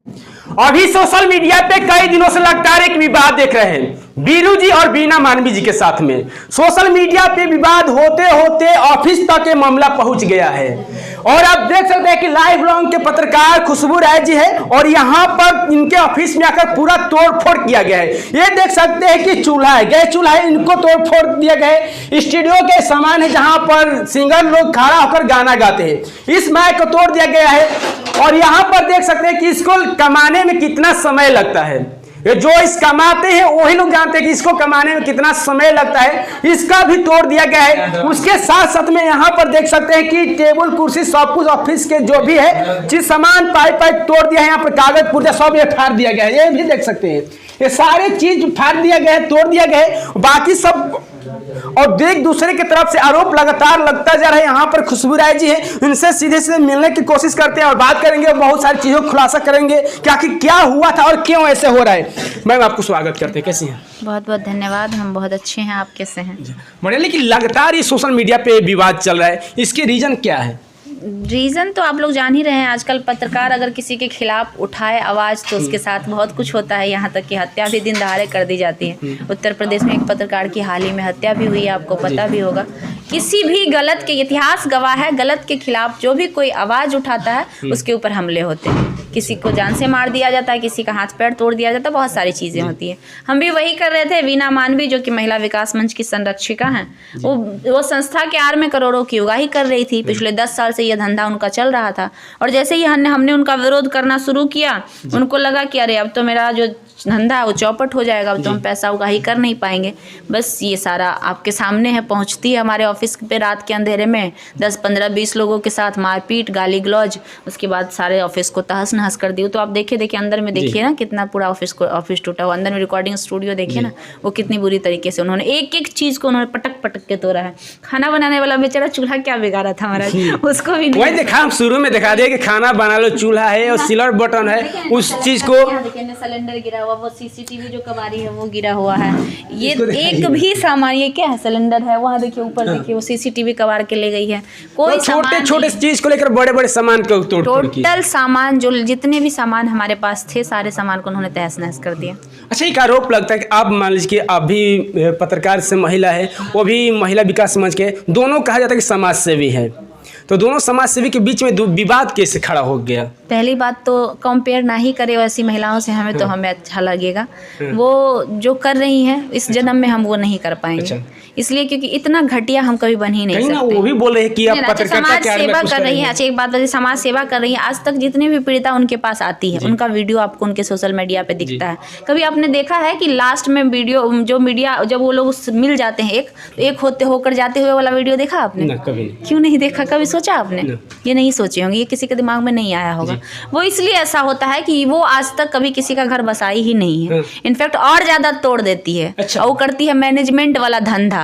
अभी social media पे कई दिनों से लगातार एक विवाद देख रहे हैं बीरू जी और बीना मानवी जी के साथ में। सोशल मीडिया पे विवाद होते होते ऑफिस तक ये मामला पहुंच गया है और आप देख सकते हैं कि लाइव लॉन्ग के पत्रकार खुशबू राय जी है और यहाँ पर इनके ऑफिस में आकर पूरा तोड़फोड़ किया गया है। ये देख सकते हैं कि चूल्हा है, गैस चूल्हा है, इनको तोड़फोड़ दिया गया है। स्टूडियो के सामान है जहाँ पर सिंगर लोग खड़ा होकर गाना गाते हैं, इस माइक को तोड़ दिया गया है और यहाँ पर देख सकते हैं कि इसको कमाने में कितना समय लगता है। ये जो इस कमाते हैं वही लोग जानते हैं कि इसको कमाने में कितना समय लगता है, इसका भी तोड़ दिया गया है। उसके साथ साथ में यहाँ पर देख सकते हैं कि टेबल कुर्सी सब कुछ ऑफिस के जो भी है चीज सामान पाइप तोड़ दिया है। यहाँ पर कागज पुर्जा सब ये फाड़ दिया गया है, ये भी देख सकते हैं। ये सारे चीज फाड़ दिया गया है, तोड़ दिया गया है, बाकी सब और एक दूसरे की तरफ से आरोप लगातार लगता जा रहा है। यहाँ पर खुशबू राय जी है, इनसे सीधे सीधे मिलने की कोशिश करते हैं और बात करेंगे और बहुत सारी चीजों को खुलासा करेंगे क्या हुआ था और क्यों ऐसे हो रहा है। मैम आपको स्वागत करते हैं, कैसी हैं? बहुत बहुत धन्यवाद, हम बहुत अच्छे हैं। आप कैसे हैं? बढ़िया। लेकिन लगातार ये सोशल मीडिया पे विवाद चल रहा है, इसके रीजन क्या है? रीज़न तो आप लोग जान ही रहे हैं। आजकल पत्रकार अगर किसी के खिलाफ उठाए आवाज़ तो उसके साथ बहुत कुछ होता है, यहाँ तक कि हत्या भी दिन दहाड़े कर दी जाती है। उत्तर प्रदेश में एक पत्रकार की हाल ही में हत्या भी हुई है, आपको पता भी होगा। किसी भी गलत के, इतिहास गवाह है, गलत के खिलाफ जो भी कोई आवाज़ उठाता है उसके ऊपर हमले होते हैं। किसी को जान से मार दिया जाता है, किसी का हाथ पैर तोड़ दिया जाता है, बहुत सारी चीज़ें होती हैं। हम भी वही कर रहे थे। वीना मानवी जो कि महिला विकास मंच की संरक्षिका हैं, वो संस्था के आड़ में करोड़ों की उगाही कर रही थी। पिछले 10 साल से यह धंधा उनका चल रहा था और जैसे ही हमने उनका विरोध करना शुरू किया, उनको लगा कि अरे अब तो मेरा जो धंधा है वो चौपट हो जाएगा, अब तो हम पैसा उगाही कर नहीं पाएंगे। बस ये सारा आपके सामने है। पहुंचती है हमारे ऑफिस पे रात के अंधेरे में 10, 15, 20 लोगों के साथ मारपीट, गाली गलौज, उसके बाद सारे ऑफिस को तहस नहस कर दी। तो आप देखिए अंदर में देखिए ना कितना पूरा ऑफिस टूटा हुआ। अंदर में रिकॉर्डिंग स्टूडियो देखिए ना, वो कितनी बुरी तरीके से उन्होंने एक एक चीज़ को उन्होंने पटक पटक के तोड़ा है। खाना बनाने वाला बेचारा चूल्हा क्या बिगाड़ा था हमारा, उसको भी वही देखा, हम शुरू में दिखा दिया कि खाना बना लो, चूल्हा है और सिल्वर बटन है, उस चीज को सिलेंडर गिरा हुआ, वो सीसीटीवी जो कबाड़ी है वो गिरा हुआ है। ये एक भी सामान, ये क्या है, सिलेंडर है, वहाँ देखिए ऊपर देखिए वो सीसीटीवी कबाड़ के ले गई है। कोई छोटे छोटे चीज को लेकर बड़े बड़े सामान को तोड़ टोटल सामान, जो जितने भी सामान हमारे पास थे सारे सामान को उन्होंने तहस नहस कर दिया। अच्छा, एक आरोप लगता है कि आप मान लीजिए कि आप भी पत्रकार से महिला है, वो भी महिला विकास मंच के, दोनों कहा जाता है कि समाज सेवी है, तो दोनों समाज सेवी के बीच में विवाद कैसे खड़ा हो गया? पहली बात तो कंपेयर ना ही करे वैसी महिलाओं से हमें, तो हमें अच्छा लगेगा। वो जो कर रही हैं इस जन्म में हम वो नहीं कर पाएंगे। अच्छा। इसलिए क्योंकि इतना घटिया हम कभी बन ही नहीं सकते। वो भी बोल रहे हैं कि आप पत्रकारिता के आड़ में सेवा कर रही हैं। अच्छा, एक बात बताइए, समाज सेवा कर रही है। आज तक जितनी भी पीड़िता उनके पास आती है, उनका वीडियो आपको उनके सोशल मीडिया पे दिखता है। कभी आपने देखा है कि लास्ट में वीडियो जो मीडिया जब वो लोग मिल जाते हैं एक होकर जाते हुए वाला वीडियो देखा आपने? कभी क्यों नहीं देखा? कभी सोचा आपने? ये नहीं सोचे होंगे, ये किसी के दिमाग में नहीं आया होगा। वो इसलिए ऐसा होता है कि वो आज तक कभी किसी का घर बसाई ही नहीं है। इनफैक्ट और ज्यादा तोड़ देती है। अच्छा। वो करती है मैनेजमेंट वाला धंधा।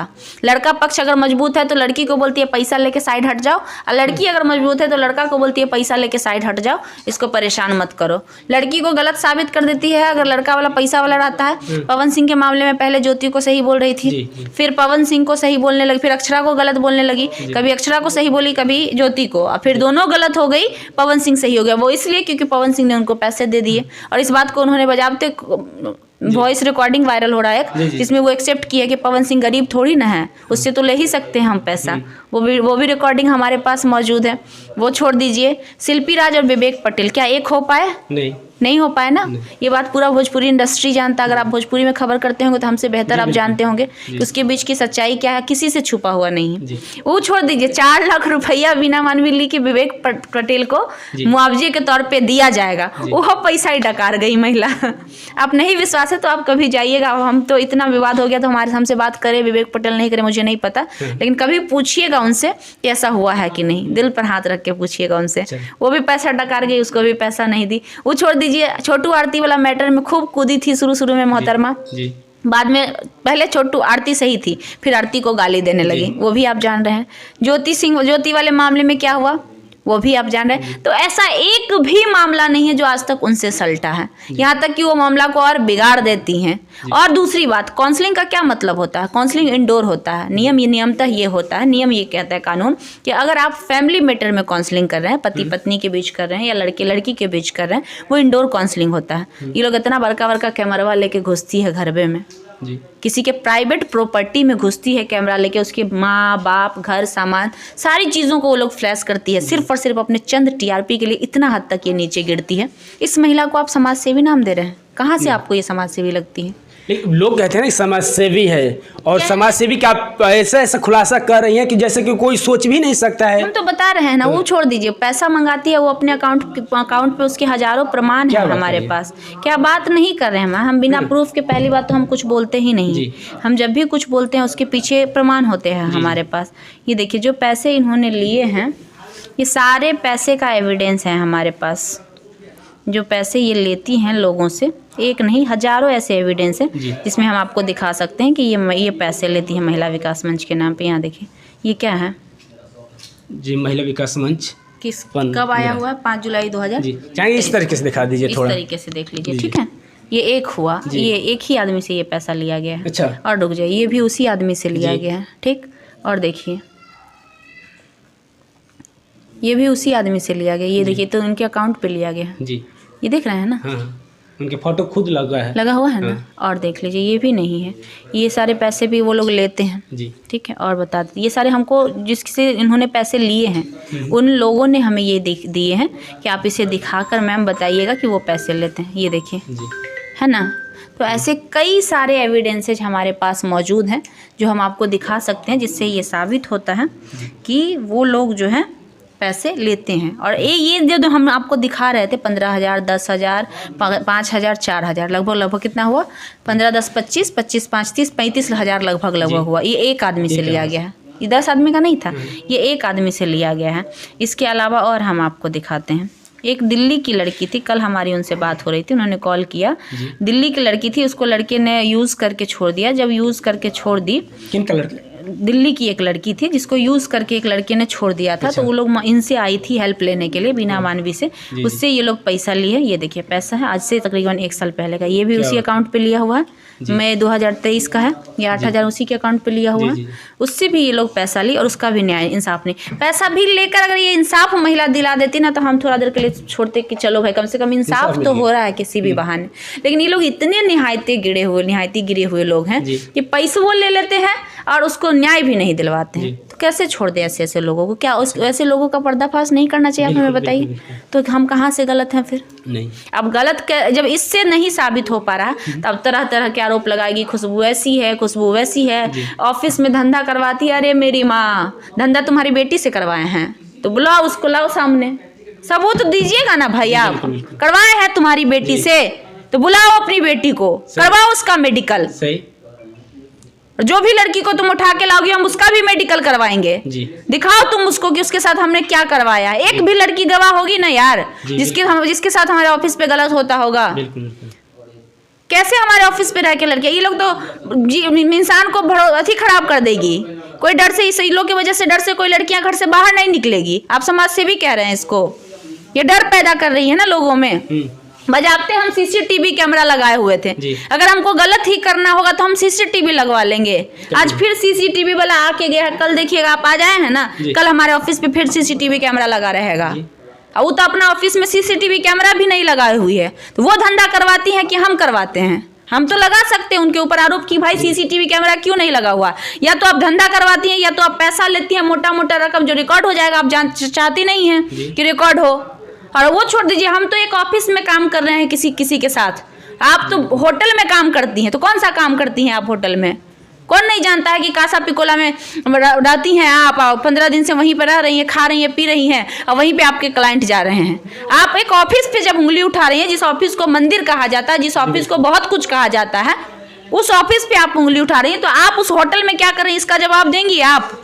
लड़का पक्ष अगर मजबूत है तो लड़की को बोलती है पैसा लेके साइड हट जाओ, और लड़की अगर मजबूत है तो लड़का को बोलती है पैसा लेके साइड हट जाओ, इसको परेशान मत करो। लड़की को गलत साबित कर देती है अगर लड़का वाला पैसा वाला रहता है। पवन सिंह के मामले में पहले ज्योति को सही बोल रही थी, फिर पवन सिंह को सही बोलने लगी, फिर अक्षरा को गलत बोलने लगी। कभी अक्षरा को सही बोली, कभी ज्योति को, और फिर दोनों गलत हो गई, पवन सिंह सही हो गया। वो इसलिए क्योंकि पवन सिंह ने उनको पैसे दे दिए और इस बात को उन्होंने बजाबते वॉइस रिकॉर्डिंग वायरल हो रहा है जिसमें वो एक्सेप्ट किया कि पवन सिंह गरीब थोड़ी ना है, उससे तो ले ही सकते हैं हम पैसा। वो भी रिकॉर्डिंग हमारे पास मौजूद है। वो छोड़ दीजिए, शिल्पी राज और विवेक पटेल क्या एक हो पाए? नहीं हो पाए ना। ये बात पूरा भोजपुरी इंडस्ट्री जानता है। अगर आप भोजपुरी में खबर करते होंगे तो हमसे बेहतर आप जानते होंगे कि उसके बीच की सच्चाई क्या है, किसी से छुपा हुआ नहीं है। वो छोड़ दीजिए, 4 लाख रुपया वीना मानवी की विवेक पटेल को मुआवजे के तौर पे दिया जाएगा, वो पैसा ही डकार गई महिला। आप नहीं विश्वास है तो आप कभी जाइएगा। हम तो इतना विवाद हो गया तो हमसे बात करे विवेक पटेल नहीं करे मुझे नहीं पता, लेकिन कभी पूछिएगा उनसे कि ऐसा हुआ है कि नहीं, दिल पर हाथ रख के पूछिएगा उनसे। वो भी पैसा डकार गई, उसको भी पैसा नहीं दी। वो छोड़ दीजिए, छोटू आरती वाला मैटर में खूब कूदी थी शुरू में मोहतरमा। बाद में पहले छोटू आरती सही थी, फिर आरती को गाली देने लगी, वो भी आप जान रहे हैं। ज्योति वाले मामले में क्या हुआ, वो भी आप जान रहे हैं। तो ऐसा एक भी मामला नहीं है जो आज तक उनसे सलटा है, यहाँ तक कि वो मामला को और बिगाड़ देती हैं। और दूसरी बात, काउंसलिंग का क्या मतलब होता है? काउंसलिंग इंडोर होता है। नियमतः ये होता है, नियम ये कहता है कानून कि अगर आप फैमिली मैटर में काउंसलिंग कर रहे हैं, पति पत्नी के बीच कर रहे हैं या लड़के लड़की के बीच कर रहे हैं, वो इंडोर काउंसलिंग होता है। ये लोग इतना बड़का बड़का कैमरा लेके घुसती है घर में, किसी के प्राइवेट प्रॉपर्टी में घुसती है कैमरा लेके, उसके माँ बाप, घर, सामान, सारी चीज़ों को वो लोग फ्लैश करती है सिर्फ और सिर्फ अपने चंद टीआरपी के लिए। इतना हद तक ये नीचे गिरती है। इस महिला को आप समाज सेवी नाम दे रहे हैं, कहाँ से आपको ये समाज सेवी लगती है? लेकिन लोग कहते हैं ना समाज सेवी है, और समाज सेवी का आप ऐसा खुलासा कर रही हैं कि जैसे कि कोई सोच भी नहीं सकता है। हम तो बता रहे हैं ना, वो छोड़ दीजिए, पैसा मंगाती है वो अपने अकाउंट पे, उसके हजारों प्रमाण है हमारे पास। क्या बात नहीं कर रहे हैं हम बिना प्रूफ के? पहली बात तो हम कुछ बोलते ही नहीं, हम जब भी कुछ बोलते हैं उसके पीछे प्रमाण होते हैं हमारे पास। ये देखिए जो पैसे इन्होंने लिए हैं, ये सारे पैसे का एविडेंस है हमारे पास। जो पैसे ये लेती हैं लोगों से, एक नहीं हजारों ऐसे एविडेंस हैं जिसमें हम आपको दिखा सकते हैं कि ये पैसे लेती है महिला विकास मंच के नाम पे। यहाँ देखिए ये क्या है जी, महिला विकास मंच कब आया हुआ है? 5 जुलाई 2000। चाहिए इस तरीके से दिखा दीजिए, थोड़ा इस तरीके से देख लीजिए, ठीक है। ये एक हुआ, ये एक ही आदमी से ये पैसा लिया गया है। अच्छा। और रुक जाइए, ये भी उसी आदमी से लिया गया है, ठीक। और देखिए ये भी उसी आदमी से लिया गया, ये देखिए तो उनके अकाउंट पे लिया गया जी। ये देख रहे हैं ना? हाँ। उनके फोटो खुद लगा हुआ है ना। और देख लीजिए ये भी नहीं है। ये सारे पैसे भी वो लोग लेते हैं जी, ठीक है। और बता दें, ये सारे हमको जिससे इन्होंने पैसे लिए हैं उन लोगों ने हमें ये दिए हैं कि आप इसे दिखाकर मैम बताइएगा कि वो पैसे लेते हैं। ये देखिए है ना। तो ऐसे कई सारे एविडेंसेज हमारे पास मौजूद हैं जो हम आपको दिखा सकते हैं, जिससे ये साबित होता है कि वो लोग जो है पैसे लेते हैं। और ये जो हम आपको दिखा रहे थे 15,000, 10,000, 5,000, 4,000, लगभग कितना हुआ? 15, 10, 25, 25, 5, 30, 35,000 लगभग हुआ। ये एक आदमी से लिया गया है, ये 10 आदमी का नहीं था, ये एक आदमी से लिया गया है। इसके अलावा और हम आपको दिखाते हैं। एक दिल्ली की लड़की थी, कल हमारी उनसे बात हो रही थी, उन्होंने कॉल किया। दिल्ली की लड़की थी, उसको लड़के ने यूज़ करके छोड़ दिया। जब यूज़ करके छोड़ दी, किन का लड़की? दिल्ली की एक लड़की थी जिसको यूज़ करके एक लड़के ने छोड़ दिया था। अच्छा। तो वो लोग इनसे आई थी हेल्प लेने के लिए, बीना मानवी से। उससे ये लोग पैसा लिए। ये देखिए पैसा है आज से तकरीबन 1 साल पहले का। ये भी उसी अकाउंट पे लिया हुआ है, मई 2023 का है। ये 8,000 उसी के अकाउंट पे लिया हुआ है। उससे भी ये लोग पैसा ली और उसका भी न्याय इंसाफ नहीं। पैसा भी लेकर अगर ये इंसाफ महिला दिला देती ना तो हम थोड़ा देर के लिए छोड़ते कि चलो भाई कम से कम इंसाफ तो हो रहा है किसी भी बहाने। लेकिन ये लोग इतने निहायती गिरे हुए लोग हैं कि पैसे वो ले लेते हैं और उसको न्याय भी नहीं दिलवाते हैं। तो कैसे छोड़ दे ऐसे लोगों को? क्या ऐसे लोगों का पर्दाफाश नहीं करना चाहिए? आप हमें बताइए। तो हम कहाँ से गलत हैं फिर? नहीं। अब गलत जब इससे नहीं साबित हो पा रहा तब तरह तरह के आरोप लगाएगी, खुशबू ऐसी है, खुशबू वैसी है, ऑफिस में धंधा करवाती है। अरे मेरी माँ, धंधा तुम्हारी बेटी से करवाए हैं तो बुलाओ उसको, लाओ सामने, सबूत तो दीजिएगा ना भाई। आप करवाए हैं तुम्हारी बेटी से तो बुलाओ अपनी बेटी को, करवाओ उसका मेडिकल। सही। जो भी लड़की को तुम उठा के लाओगी हम उसका भी मेडिकल करवाएंगे जी। दिखाओ तुम उसको कि उसके साथ हमने क्या करवाया। एक भी लड़की गवाह होगी ना यार जिसके साथ हमारे ऑफिस पे गलत होता होगा। कैसे हमारे ऑफिस पे रह के लड़के, ये लोग तो इंसान को अति खराब कर देगी। कोई डर से, इस लोग की वजह से डर से कोई लड़कियां घर से बाहर नहीं निकलेगी। आप समाज से भी कह रहे हैं इसको, ये डर पैदा कर रही है ना लोगों में। बजाते हम सीसीटीवी कैमरा लगाए हुए थे, अगर हमको गलत ही करना होगा तो हम सीसीटीवी लगवा लेंगे। आज फिर सीसीटीवी वाला आके गया, कल देखिएगा आप आ जाए हैं ना, कल हमारे ऑफिस पे फिर सीसीटीवी कैमरा लगा रहेगा। वो तो अपना ऑफिस में सीसीटीवी कैमरा भी नहीं लगाए हुई है, तो वो धंधा करवाती है कि हम करवाते हैं? हम तो लगा सकते हैं उनके ऊपर आरोप कि भाई सीसीटीवी कैमरा क्यों नहीं लगा हुआ। या तो आप धंधा करवाती हैं या तो आप पैसा लेती हैं मोटा मोटा रकम जो रिकॉर्ड हो जाएगा। आप चाहती नहीं है कि रिकॉर्ड हो। और वो छोड़ दीजिए, हम तो एक ऑफिस में काम कर रहे हैं किसी के साथ, आप तो होटल में काम करती हैं। तो कौन सा काम करती हैं आप होटल में? कौन नहीं जानता है कि कासा पिकोला में रहती हैं आप, 15 दिन से वहीं पर रह रही हैं, खा रही हैं, पी रही हैं और वहीं पे आपके क्लाइंट जा रहे हैं। आप एक ऑफिस पे जब उंगली उठा रही हैं, जिस ऑफिस को मंदिर कहा जाता है, जिस ऑफिस को बहुत कुछ कहा जाता है, उस ऑफिस पे आप उंगली उठा रही हैं, तो आप उस होटल में क्या कर रही हैं इसका जवाब देंगी आप।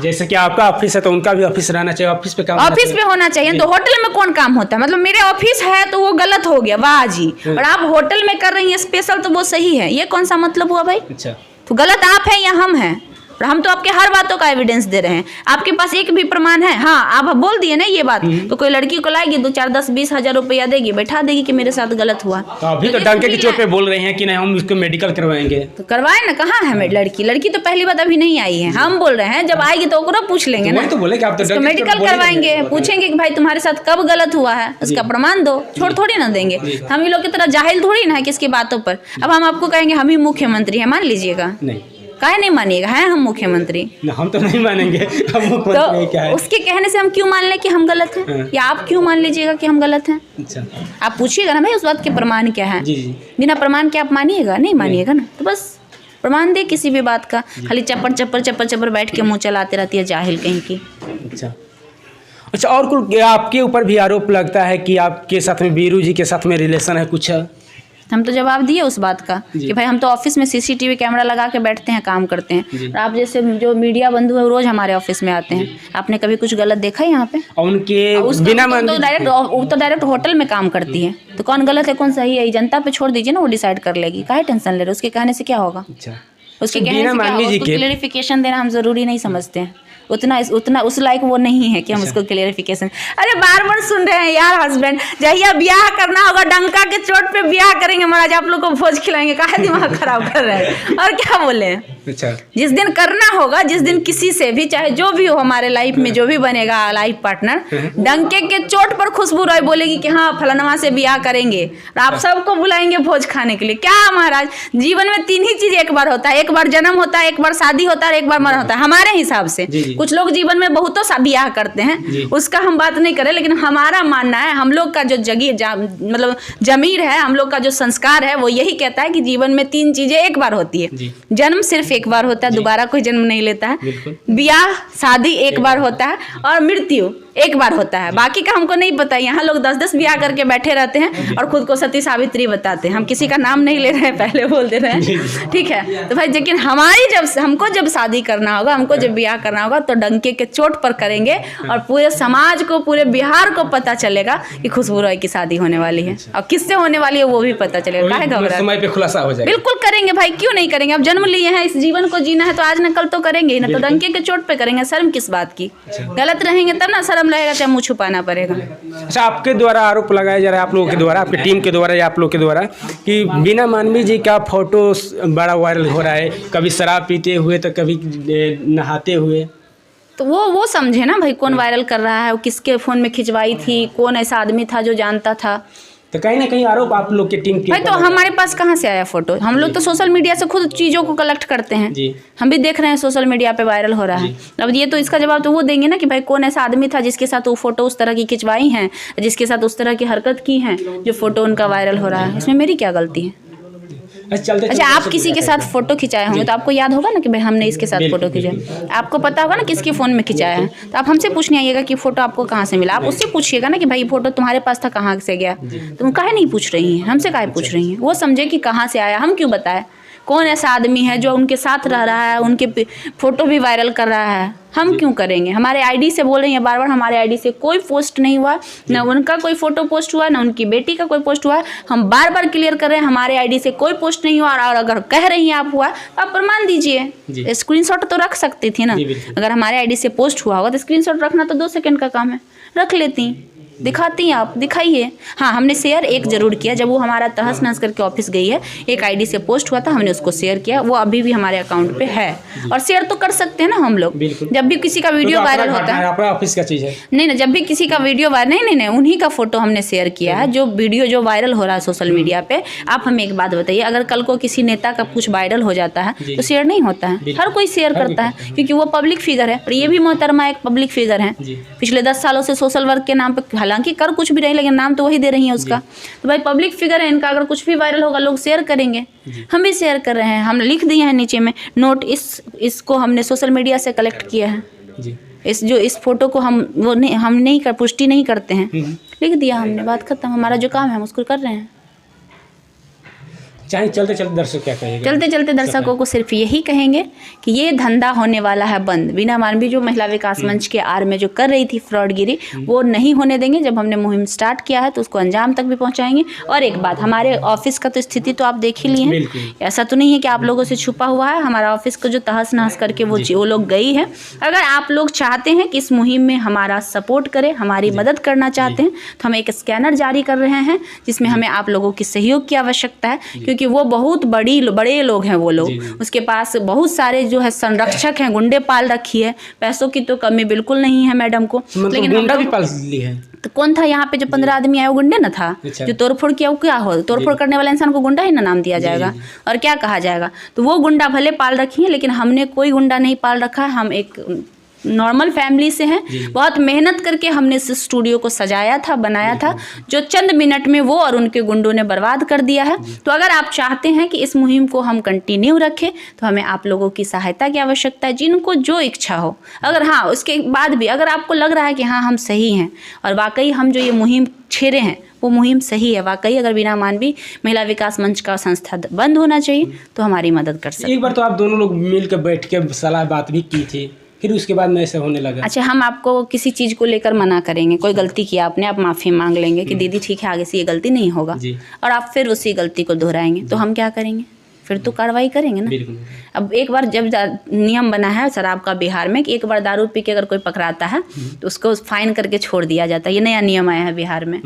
जैसे कि आपका ऑफिस है तो उनका भी ऑफिस रहना चाहिए, ऑफिस पे काम ऑफिस पे होना चाहिए। तो होटल में कौन काम होता है? मतलब मेरे ऑफिस है तो वो गलत हो गया, वाह जी, और आप होटल में कर रही हैं स्पेशल तो वो सही है, ये कौन सा मतलब हुआ भाई? अच्छा, तो गलत आप हैं या हम हैं? और हम तो आपके हर बातों का एविडेंस दे रहे हैं। आपके पास एक भी प्रमाण है? हाँ, आप बोल दिए ना ये बात, तो कोई लड़की को लाएगी 2, 4, 10, 20 हजार रुपया देगी, बैठा देगी कि मेरे साथ गलत हुआ। तो अभी तो डंके की चोट पे बोल रहे हैं कि नहीं हम इसको मेडिकल करवाएंगे। तो करवाए ना, कहाँ है लड़की तो पहली बात अभी नहीं आई है। हम बोल रहे हैं जब आएगी तो ओकरा पूछ लेंगे ना, तो बोले कि आप तो मेडिकल करवाएंगे, पूछेंगे कि भाई तुम्हारे साथ कब गलत हुआ है, उसका प्रमाण दो। छोड़ थोड़ी ना देंगे हम, ही लोग की तरह जाहिल थोड़ी ना है किसकी बातों पर। अब हम आपको कहेंगे हम ही मुख्यमंत्री है, मान लीजिएगा? नहीं। काहे नहीं मानिएगा? है हम मुख्यमंत्री? हम तो नहीं मानेंगे। हम मुख्यमंत्री क्या है? उसके कहने से हम क्यों मान लें कि हम गलत हैं? या आप क्यों मान लीजिएगा कि हम गलत हैं? अच्छा, आप पूछिएगा ना भाई उस बात के प्रमाण क्या है। जी। बिना प्रमाण के आप मानिएगा? नहीं मानिएगा ना, तो बस प्रमाण दे किसी भी बात का। खाली चप्पर बैठ के मुंह चलाते रहती है जाहिल कहीं की। अच्छा, और कुछ आपके ऊपर भी आरोप लगता है कि आपके साथ में बीरू जी के साथ में रिलेशन है कुछ? हम तो जवाब दिए उस बात का कि भाई हम तो ऑफिस में सीसीटीवी कैमरा लगा के बैठते हैं, काम करते हैं। और आप जैसे जो मीडिया बंधु है रोज हमारे ऑफिस में आते हैं, आपने कभी कुछ गलत देखा है यहाँ पे? उनके बिना तो डायरेक्ट होटल में काम करती है, तो कौन गलत है कौन सही है जनता पे छोड़ दीजिए ना, वो डिसाइड कर लेगी। काहे टेंशन ले रहे? उसके कहने से क्या होगा? उसके कहने से क्या होगा? उसको क्लेरिफिकेशन देना हम जरूरी नहीं समझते हैं। उतना उस लायक वो नहीं है कि हम उसको क्लियरिफिकेशन। अरे बार सुन रहे हैं यार, हस्बैंड जहिया ब्याह करना होगा डंका के चोट पे ब्याह करेंगे महाराज, आप लोग को भोज खिलाएंगे। काहे दिमाग खराब कर रहे हैं? और क्या बोले? अच्छा, जिस दिन करना होगा, जिस दिन किसी से भी चाहे जो भी हो हमारे लाइफ में जो भी बनेगा लाइफ पार्टनर, डंके के चोट पर खुशबू रॉय बोलेगी कि हाँ फलाना से ब्याह करेंगे, और आप सबको बुलाएंगे भोज खाने के लिए। क्या महाराज, जीवन में 3 ही चीज एक बार होता है, एक बार जन्म होता है, एक बार शादी होता है, एक बार मरण होता है हमारे हिसाब से। कुछ लोग जीवन में बहुतों सा ब्याह करते हैं, उसका हम बात नहीं करें, लेकिन हमारा मानना है, हम लोग का जो मतलब जमीर है, हम लोग का जो संस्कार है वो यही कहता है कि जीवन में 3 चीजें एक बार होती है। जन्म सिर्फ एक बार होता है, दोबारा कोई जन्म नहीं लेता है। ब्याह शादी एक बार होता है, और मृत्यु एक बार होता है। बाकी का हमको नहीं पता। यहाँ लोग 10-10 ब्याह करके बैठे रहते हैं और खुद को सती सावित्री बताते हैं। हम किसी का नाम नहीं ले रहे हैं, पहले बोल दे रहे हैं, ठीक है? तो भाई लेकिन हमको जब शादी करना होगा, हमको जब ब्याह करना होगा, तो डंके के चोट पर करेंगे, और पूरे समाज को, पूरे बिहार को पता चलेगा कि खुशबू रॉय की शादी होने वाली है, और किससे होने वाली है वो भी पता चलेगा। काहे घबरा? समय पे खुलासा हो जाएगा। बिल्कुल करेंगे भाई, क्यों नहीं करेंगे? अब जन्म लिए हैं, इस जीवन को जीना है, तो आज न कल तो करेंगे ही ना। तो डंके के चोट पे करेंगे, शर्म किस बात की? गलत रहेंगे तब ना शर्म लगेगा, चाहे मुँह छुपाना पड़ेगा। अच्छा, आपके द्वारा आरोप लगाया जा रहा है, आप लोगों के द्वारा, आपकी टीम के द्वारा या आप लोग के द्वारा, कि बीना मानवी जी का फोटो बड़ा वायरल हो रहा है, कभी शराब पीते हुए तो कभी नहाते हुए। तो वो समझे ना भाई कौन वायरल कर रहा है, वो किसके फ़ोन में खिंचवाई थी, कौन ऐसा आदमी था जो जानता था। तो कहीं ना कहीं आरोप आप लोग की टीम के भाई, तो हमारे पास कहाँ से आया फोटो? हम लोग तो सोशल मीडिया से खुद चीज़ों को कलेक्ट करते हैं जी। हम भी देख रहे हैं सोशल मीडिया पे वायरल हो रहा है। अब ये तो इसका जवाब तो वो देंगे ना कि भाई कौन ऐसा आदमी था जिसके साथ वो फोटो उस तरह की खिंचवाई हैं, जिसके साथ उस तरह की हरकत की हैं, जो फोटो उनका वायरल हो रहा है। इसमें मेरी क्या गलती है? अच्छा, आप किसी के साथ फोटो खिंचाए होंगे तो आपको याद होगा ना कि भाई हमने इसके साथ फोटो खिंचाया। आपको पता होगा ना किसके फ़ोन में खिंचाया है, तो आप हमसे पूछने आइएगा कि फ़ोटो आपको कहाँ से मिला। आप उससे पूछिएगा ना कि भाई फोटो तुम्हारे पास था, कहाँ से गया। तुम काहे नहीं पूछ रही हैं? हमसे काहे पूछ रही हैं? वो समझे कि कहाँ से आया, हम क्यों बताएं? कौन ऐसा आदमी है जो उनके साथ रह रहा है, उनके फोटो भी वायरल कर रहा है, हम क्यों करेंगे? हमारे आईडी से बोल रही हैं बार बार, हमारे आईडी से कोई पोस्ट नहीं हुआ, ना उनका कोई फोटो पोस्ट हुआ, ना उनकी बेटी का कोई पोस्ट हुआ। हम बार बार क्लियर कर रहे हैं हमारे आईडी से कोई पोस्ट नहीं हुआ, और अगर कह रही हैं आप हुआ तो आप प्रमाण दीजिए। स्क्रीनशॉट तो रख सकती थी ना, अगर हमारे आईडी से पोस्ट हुआ होगा तो स्क्रीनशॉट रखना तो 2 सेकंड का काम है, रख लेती, दिखाती हैं आप, दिखाइए। हाँ, हमने शेयर एक जरूर किया, जब वो हमारा तहस नहस करके ऑफिस गई है, एक आईडी से पोस्ट हुआ था, हमने उसको शेयर किया, वो अभी भी हमारे अकाउंट पे है। और शेयर तो कर सकते हैं ना हम लोग, जब भी किसी का वीडियो वायरल होता है। अपना ऑफिस का चीज़ है। नहीं ना, जब भी किसी का वीडियो वायरल, नहीं, उन्हीं का फोटो हमने शेयर किया है, जो वीडियो जो वायरल हो रहा है सोशल मीडिया पे। आप हमें एक बात बताइए, अगर कल को किसी नेता का कुछ वायरल हो जाता है तो शेयर नहीं होता है? हर कोई शेयर करता है, क्योंकि वो पब्लिक फिगर है, और ये भी मोहतरमा एक पब्लिक फिगर है। पिछले 10 सालों से सोशल वर्क के नाम पर, हालांकि कर कुछ भी लेकिन नाम तो वही दे रही है उसका। तो भाई पब्लिक फिगर है, इनका अगर कुछ भी वायरल होगा लोग शेयर करेंगे। हम भी शेयर कर रहे हैं, हम लिख दिए हैं नीचे में नोट, इसको हमने सोशल मीडिया से कलेक्ट किया है जी। इस फोटो को हम नहीं कर पुष्टि नहीं करते हैं, लिख दिया हमने, बात खत्म। हमारा जो काम है हम उसको कर रहे हैं। चाहे चलते चलते दर्शक क्या कहेंगे? चलते चलते दर्शकों को सिर्फ यही कहेंगे कि ये धंधा होने वाला है बंद। बीना मानवी जो महिला विकास मंच के आड़ में जो कर रही थी फ्रॉडगिरी, वो नहीं होने देंगे। जब हमने मुहिम स्टार्ट किया है तो उसको अंजाम तक भी पहुंचाएंगे। और एक बात, हमारे ऑफिस का तो स्थिति तो आप देख ही लिए हैं, ऐसा तो नहीं है कि आप लोगों से छुपा हुआ है। हमारा ऑफिस को जो तहस नहस करके वो लोग गई है। अगर आप लोग चाहते हैं कि इस मुहिम में हमारा सपोर्ट करें, हमारी मदद करना चाहते हैं, तो हम एक स्कैनर जारी कर रहे हैं जिसमें हमें आप लोगों की सहयोग की आवश्यकता है, क्योंकि वो बहुत बड़े लोग हैं वो लोग। उसके पास बहुत सारे जो है संरक्षक हैं, गुंडे पाल रखी है। पैसों की तो कमी बिल्कुल नहीं है मैडम को, लेकिन गुंडा भी पाल ली है। तो कौन था यहाँ पे जो 15 आदमी आए, वो गुंडे ना था? जो तोड़फोड़ किया वो क्या हो? तोड़फोड़ करने वाला इंसान को गुंडा ही ना नाम दिया जाएगा, और क्या कहा जाएगा? तो वो गुंडा भले पाल रखी है, लेकिन हमने कोई गुंडा नहीं पाल रखा है। हम एक नॉर्मल फैमिली से हैं। बहुत मेहनत करके हमने इस स्टूडियो को सजाया था, बनाया था, जो चंद मिनट में वो और उनके गुंडों ने बर्बाद कर दिया है। तो अगर आप चाहते हैं कि इस मुहिम को हम कंटिन्यू रखें, तो हमें आप लोगों की सहायता की आवश्यकता है, जिनको जो इच्छा हो। अगर हाँ, उसके बाद भी अगर आपको लग रहा है कि हाँ हम सही हैं और वाकई हम जो ये मुहिम छेड़े हैं वो मुहिम सही है, वाकई अगर बीना मानवी महिला विकास मंच का संस्था बंद होना चाहिए, तो हमारी मदद कर सकते हैं। एक बार तो आप दोनों लोग मिल कर बैठ के सलाह बात भी की थी, फिर उसके बाद में ऐसा होने लगा। अच्छा, हम आपको किसी चीज़ को लेकर मना करेंगे, कोई गलती किया आपने, आप माफ़ी मांग लेंगे कि दीदी ठीक है, आगे से ये गलती नहीं होगा, और आप फिर उसी गलती को दोहराएंगे, तो हम क्या करेंगे? फिर तो कार्रवाई करेंगे ना। अब एक बार जब नियम बना है शराब का बिहार में कि एक बार दारू पी के अगर कोई पकड़ाता है तो उसको फाइन करके छोड़ दिया जाता है, ये नया नियम आया है बिहार में।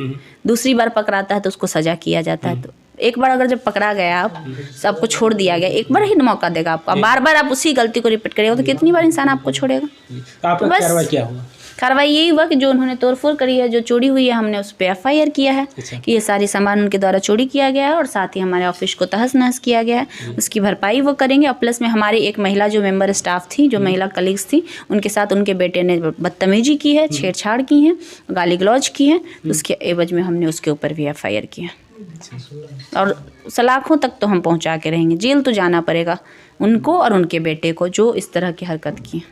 दूसरी बार पकड़ाता है तो उसको सजा किया जाता है। तो एक बार अगर जब पकड़ा गया आप, सबको छोड़ दिया गया, एक बार ही मौका देगा आपको। बार बार आप उसी गलती को रिपीट करेगा तो कितनी बार इंसान आपको छोड़ेगा? तो कार्रवाई क्या हुआ? कार्रवाई यही हुआ कि जो उन्होंने तोड़फोड़ करी है, जो चोरी हुई है, हमने उस पर FIR किया है कि ये सारी सामान उनके द्वारा चोरी किया गया है, और साथ ही हमारे ऑफिस को तहस नहस किया गया है, उसकी भरपाई वो करेंगे। और प्लस में हमारी एक महिला जो मेंबर स्टाफ थी, जो महिला कलीग्स थी, उनके साथ उनके बेटे ने बदतमीजी की है, छेड़छाड़ की है, गाली गलौज की है, तो उसके एवज में हमने उसके ऊपर भी FIR किया। और सलाखों तक तो हम पहुंचा के रहेंगे, जेल तो जाना पड़ेगा उनको और उनके बेटे को जो इस तरह की हरकत की।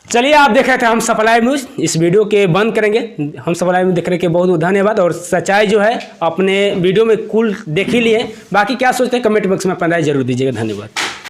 चलिए, आप देख रहे थे हम सफल लाइव न्यूज़। इस वीडियो के बंद करेंगे। हम सफल लाइव न्यूज़ देखने के बहुत बहुत धन्यवाद। और सच्चाई जो है अपने वीडियो में कुल देख ही लिए, बाकी क्या सोचते हैं कमेंट बॉक्स में अपना राय जरूर दीजिएगा। धन्यवाद।